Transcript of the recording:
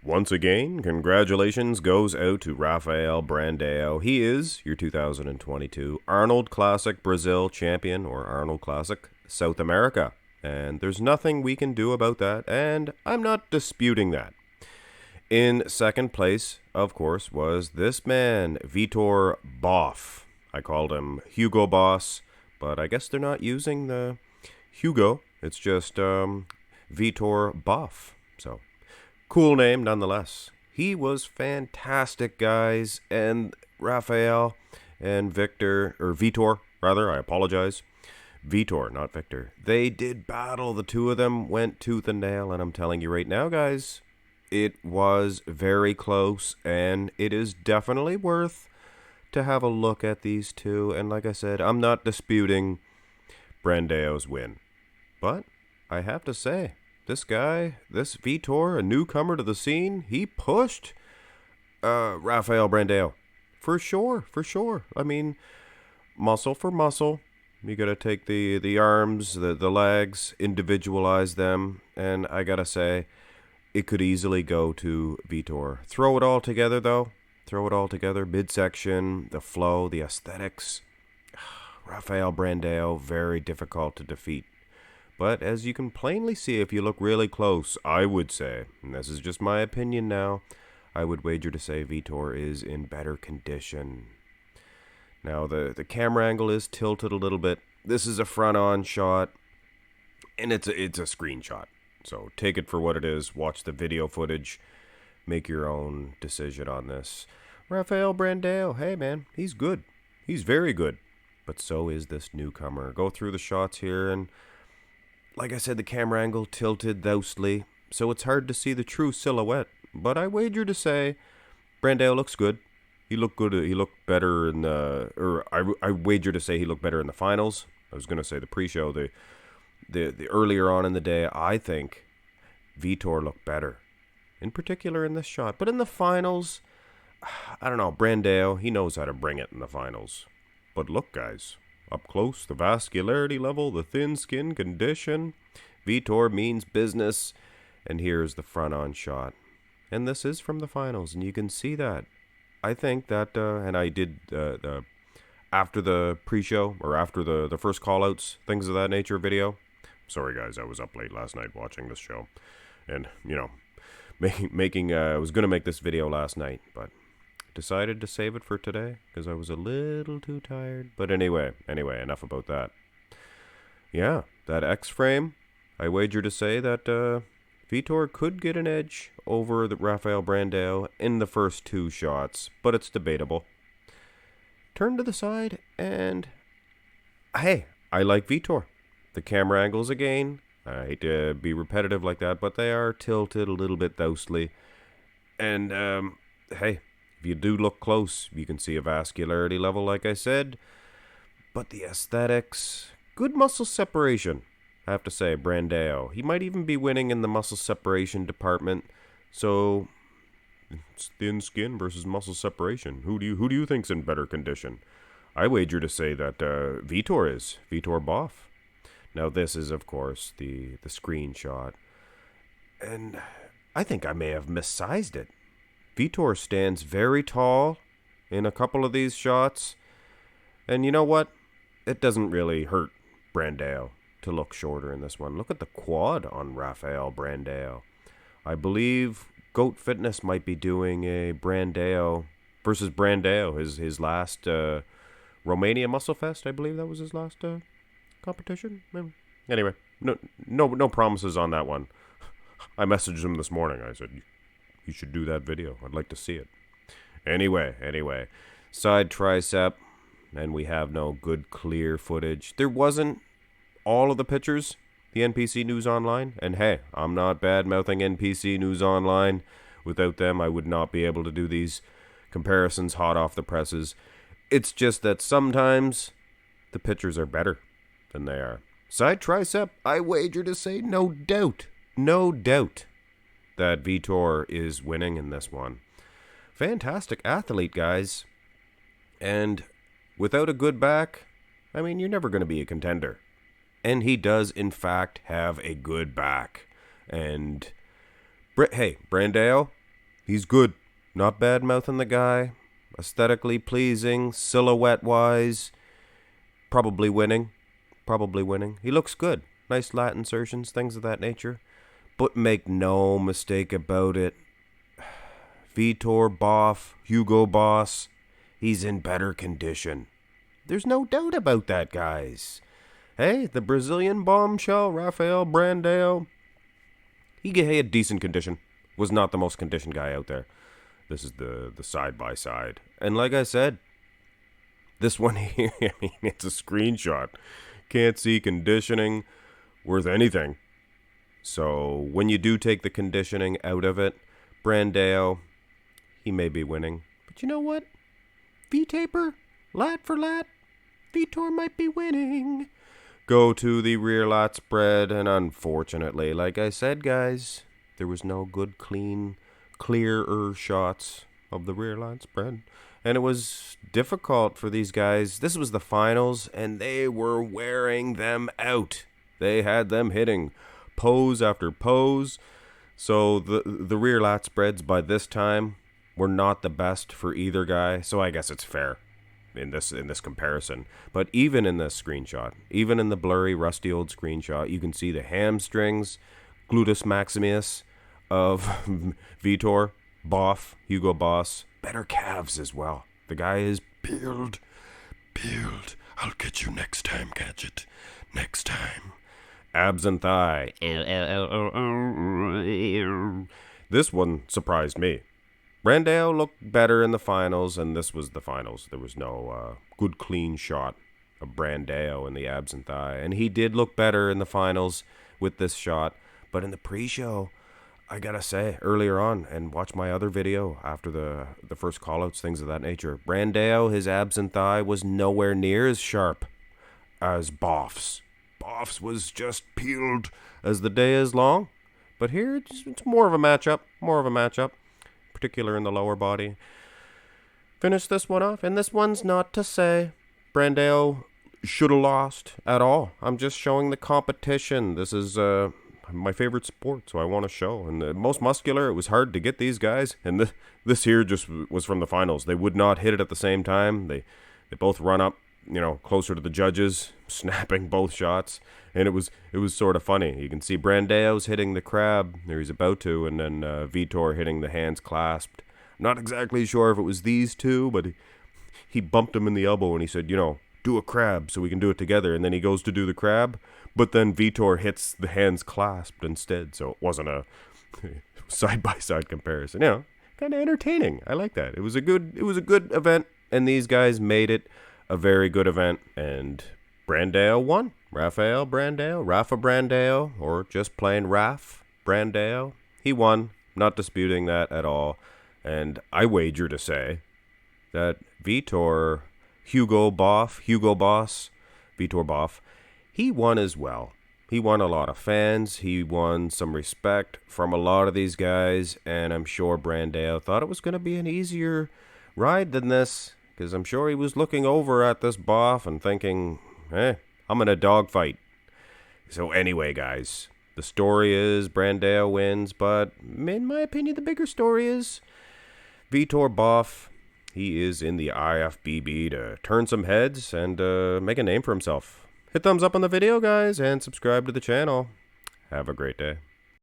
Once again, congratulations goes out to Rafael Brandao. He is your 2022 Arnold Classic Brazil champion, or Arnold Classic South America. And there's nothing we can do about that, and I'm not disputing that. In second place, of course, was this man, Vitor Boff. I called him Hugo Boss, but I guess they're not using the Hugo. It's just Vitor Boff. So, cool name nonetheless. He was fantastic, guys, and Rafael and Vitor, I apologize. Vitor, not Victor. They did battle. The two of them went tooth and nail, and I'm telling you right now, guys, it was very close, and it is definitely worth to have a look at these two. And like I said, I'm not disputing Brandao's win, but I have to say, this guy, this Vitor, a newcomer to the scene, he pushed Rafael Brandao. For sure. I mean, muscle for muscle. You got to take the arms, the legs, individualize them, and I got to say, it could easily go to Vitor. Throw it all together, though. Midsection, the flow, the aesthetics. Rafael Brandao, very difficult to defeat. But as you can plainly see if you look really close, I would say, and this is just my opinion now, I would wager to say Vitor is in better condition. Now, the camera angle is tilted a little bit. This is a front-on shot, and it's a screenshot. So take it for what it is. Watch the video footage. Make your own decision on this. Rafael Brandao, hey man, he's good. He's very good. But so is this newcomer. Go through the shots here, and like I said, the camera angle tilted thusly, so it's hard to see the true silhouette. But I wager to say Brandao looks good. He looked good. He looked better in I wager to say he looked better in the finals. I was going to say the pre-show, the earlier on in the day. I think Vitor looked better, in particular in this shot. But in the finals, I don't know. Brandao, he knows how to bring it in the finals. But look, guys, up close, the vascularity level, the thin skin condition. Vitor means business. And here's the front-on shot. And this is from the finals, and you can see that. I think that, and I did after the pre-show, or after the first call-outs, things of that nature video. Sorry, guys, I was up late last night watching this show. And, you know, I was going to make this video last night, but decided to save it for today because I was a little too tired. But anyway, enough about that. Yeah, that X-frame, I wager to say that Vitor could get an edge over the Rafael Brandao in the first two shots, but it's debatable. Turn to the side, and hey, I like Vitor. The camera angles again, I hate to be repetitive like that, but they are tilted a little bit thusly. And, hey, if you do look close, you can see a vascularity level, like I said. But the aesthetics, good muscle separation. I have to say, Brandao, he might even be winning in the muscle separation department. So, it's thin skin versus muscle separation. Who do you think's in better condition? I wager to say that Vitor Boff. Now, this is, of course, the screenshot. And I think I may have missized it. Vitor stands very tall in a couple of these shots. And you know what? It doesn't really hurt Brandao to look shorter in this one. Look at the quad on Rafael Brandao. I believe Goat Fitness might be doing a Brandao versus Brandao, his last Romania Muscle Fest. I believe that was his last competition. Anyway, no promises on that one. I messaged him this morning. I said, you should do that video. I'd like to see it. Anyway, side tricep, and we have no good clear footage. There wasn't all of the pictures, the NPC News Online, and hey, I'm not bad-mouthing NPC News Online. Without them, I would not be able to do these comparisons hot off the presses. It's just that sometimes the pictures are better than they are. Side tricep, I wager to say no doubt that Vitor is winning in this one. Fantastic athlete, guys. And without a good back, I mean, you're never going to be a contender. And he does, in fact, have a good back. And, hey, Brandao, He's good. Not bad-mouthing the guy. Aesthetically pleasing, silhouette-wise. Probably winning. Probably winning. He looks good. Nice lat insertions, things of that nature. But make no mistake about it. Vitor Boff, Hugo Boss, he's in better condition. There's no doubt about that, guys. Hey, the Brazilian bombshell, Rafael Brandao, he had decent condition. Was not the most conditioned guy out there. This is the side-by-side. And like I said, this one here, I mean, it's a screenshot. Can't see conditioning worth anything. So when you do take the conditioning out of it, Brandao, he may be winning. But you know what? V-taper, lat for lat, Vitor might be winning. Go to the rear lat spread, and unfortunately, like I said, guys, there was no good, clean, clearer shots of the rear lat spread. And it was difficult for these guys. This was the finals, and they were wearing them out. They had them hitting pose after pose. So the rear lat spreads by this time were not the best for either guy. So I guess it's fair in this comparison. But even in this screenshot, even in the blurry, rusty old screenshot, you can see the hamstrings, gluteus maximus of Vitor Boff, Hugo Boss. Better calves as well. The guy is peeled. I'll get you next time, Gadget. Next time. Abs and thigh. This one surprised me. Brandao looked better in the finals, and this was the finals. There was no good clean shot of Brandao in the abs and thigh. And he did look better in the finals with this shot. But in the pre-show, I gotta say, earlier on, and watch my other video after the first callouts, things of that nature, Brandao, his abs and thigh was nowhere near as sharp as Boff's. Boff's was just peeled as the day is long. But here, it's more of a matchup, particular in the lower body. Finish this one off, and this one's not to say Brandao should have lost at all. I'm just showing the competition. This is my favorite sport, so I want to show. And the most muscular, it was hard to get these guys. And this here just was from the finals. They would not hit it at the same time. They both run up, closer to the judges, snapping both shots. And it was sort of funny. You can see Brandao's hitting the crab, or he's about to, and then Vitor hitting the hands clasped. I'm not exactly sure if it was these two, but he bumped him in the elbow and he said, do a crab so we can do it together. And then he goes to do the crab, but then Vitor hits the hands clasped instead. So it wasn't a side-by-side comparison. Kind of entertaining. I like that. It was a good event, and these guys made it a very good event. And Brandao won. Rafael Brandao, Rafa Brandao, or just plain Raf Brandao. He won. Not disputing that at all. And I wager to say that Vitor Boss, Vitor Boff, he won as well. He won a lot of fans. He won some respect from a lot of these guys. And I'm sure Brandao thought it was going to be an easier ride than this, because I'm sure he was looking over at this Boff and thinking, I'm in a dogfight. So anyway, guys, the story is Brandao wins, but in my opinion, the bigger story is Vitor Boff. He is in the IFBB to turn some heads and make a name for himself. Hit thumbs up on the video, guys, and subscribe to the channel. Have a great day.